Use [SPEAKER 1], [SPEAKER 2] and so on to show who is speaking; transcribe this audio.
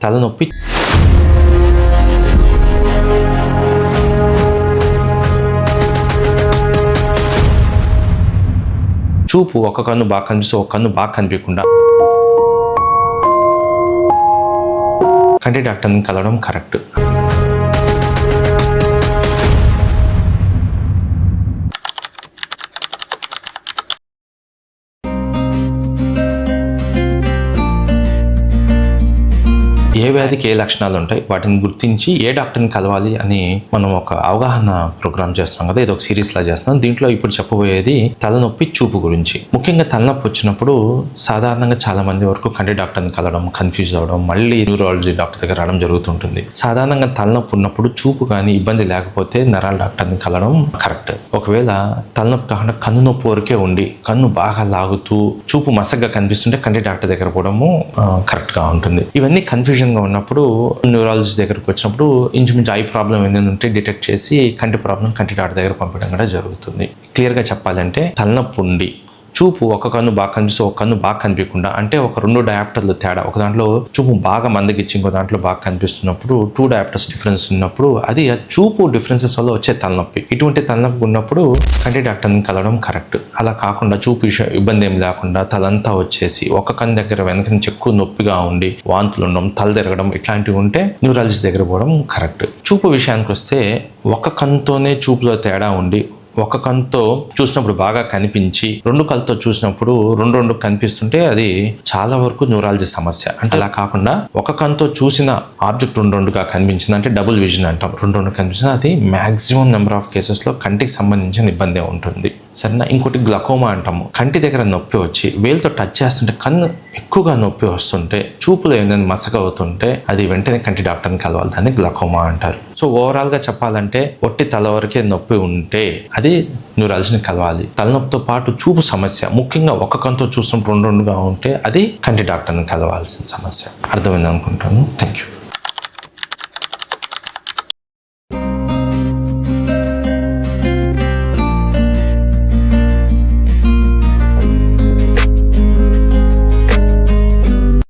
[SPEAKER 1] తలనొప్పి, చూపు ఒక కన్ను బాగా కనిపిస్తే ఒక కన్ను బాగా కనిపించకుండా కంటి డాక్టర్ని కలవడం కరెక్ట్. ఏ వ్యాధికి ఏ లక్షణాలు ఉంటాయి, వాటిని గుర్తించి ఏ డాక్టర్ని కలవాలి అని మనం ఒక అవగాహన ప్రోగ్రామ్ చేస్తున్నాం కదా, ఇది ఒక సిరీస్ లా చేస్తున్నాం. దీంట్లో ఇప్పుడు చెప్పబోయేది తలనొప్పి, చూపు గురించి. ముఖ్యంగా తలనొప్పి వచ్చినప్పుడు సాధారణంగా చాలా మంది వరకు కంటి డాక్టర్ని కలవడం, కన్ఫ్యూజ్ అవ్వడం, మళ్ళీ న్యూరాలజీ డాక్టర్ దగ్గర రావడం జరుగుతుంటుంది. సాధారణంగా తలనొప్పి ఉన్నప్పుడు చూపు కానీ ఇబ్బంది లేకపోతే నరాల డాక్టర్ని కలవడం కరెక్ట్. ఒకవేళ తలనొప్పి కాకుండా కన్ను నొప్పి వరకే ఉండి కన్ను బాగా లాగుతూ చూపు మసగ్గా కనిపిస్తుంటే కంటి డాక్టర్ దగ్గర పోవడము కరెక్ట్ గా ఉంటుంది. ఇవన్నీ కన్ఫ్యూజన్ గా ఉన్నప్పుడు న్యూరాలజిస్ట్ దగ్గరకు వచ్చినప్పుడు ఇంచుమించు ఐ ప్రాబ్లం ఏదైనా ఉంటే డిటెక్ట్ చేసి కంటి ప్రాబ్లం కంటి డాక్టర్ దగ్గర పంపడం కూడా జరుగుతుంది. క్లియర్ గా చెప్పాలంటే తలనొప్పి ఉండి చూపు ఒక కన్ను బాగా కనిపిస్తే ఒక కన్ను బాగా కనిపించకుండా, అంటే ఒక 2 డయాప్టర్లు తేడా, ఒక దాంట్లో చూపు బాగా మందగిచ్చి ఇంకో దాంట్లో బాగా కనిపిస్తున్నప్పుడు 2 డయాప్టర్స్ డిఫరెన్స్ ఉన్నప్పుడు అది చూపు డిఫరెన్సెస్ వల్ల వచ్చే తలనొప్పి. ఇటువంటి తలనొప్పి ఉన్నప్పుడు కంటి డాక్టర్ని కలవడం కరెక్ట్. అలా కాకుండా చూపు ఇబ్బంది ఏమి లేకుండా తలంతా వచ్చేసి ఒక కన్ను దగ్గర వెనక నుంచి ఎక్కువ నొప్పిగా ఉండి వాంతులు ఉండడం, తల తిరగడం ఇట్లాంటివి ఉంటే న్యూరాలజిస్ట్ దగ్గర పోవడం కరెక్ట్. చూపు విషయానికి వస్తే ఒక కన్నుతోనే చూపులో తేడా ఉండి ఒక కన్నుతో చూసినప్పుడు బాగా కనిపించి 2 కళ్ళతో చూసినప్పుడు రెండు కనిపిస్తుంటే అది చాలా వరకు న్యూరాలజీ సమస్య. అంటే అలా కాకుండా ఒక కన్నుతో చూసిన ఆబ్జెక్ట్ 2గా కనిపించింది అంటే డబుల్ విజన్ అంటాం. 2 కనిపించిన అది మాక్సిమం నెంబర్ ఆఫ్ కేసెస్ లో కంటికి సంబంధించిన ఇబ్బంది ఉంటుంది. సరేనా? ఇంకోటి గ్లకోమా అంటాము. కంటి దగ్గర నొప్పి వచ్చి వేలుతో టచ్ చేస్తుంటే కన్ను ఎక్కువగా నొప్పి వస్తుంటే చూపులో ఏదైనా మసక అవుతుంటే అది వెంటనే కంటి డాక్టర్ని కలవాలి. దాన్ని గ్లకోమా అంటారు. సో ఓవరాల్ గా చెప్పాలంటే ఒట్టి తల వరకే నొప్పి ఉంటే అది న్యూరాలజీని కలవాలి. తలనొప్పితో పాటు చూపు సమస్య, ముఖ్యంగా ఒక కన్నుతో చూసినప్పుడు 2గా ఉంటే అది కంటి డాక్టర్ని కలవాల్సిన సమస్య. అర్థమైంది అనుకుంటాను. Thank you.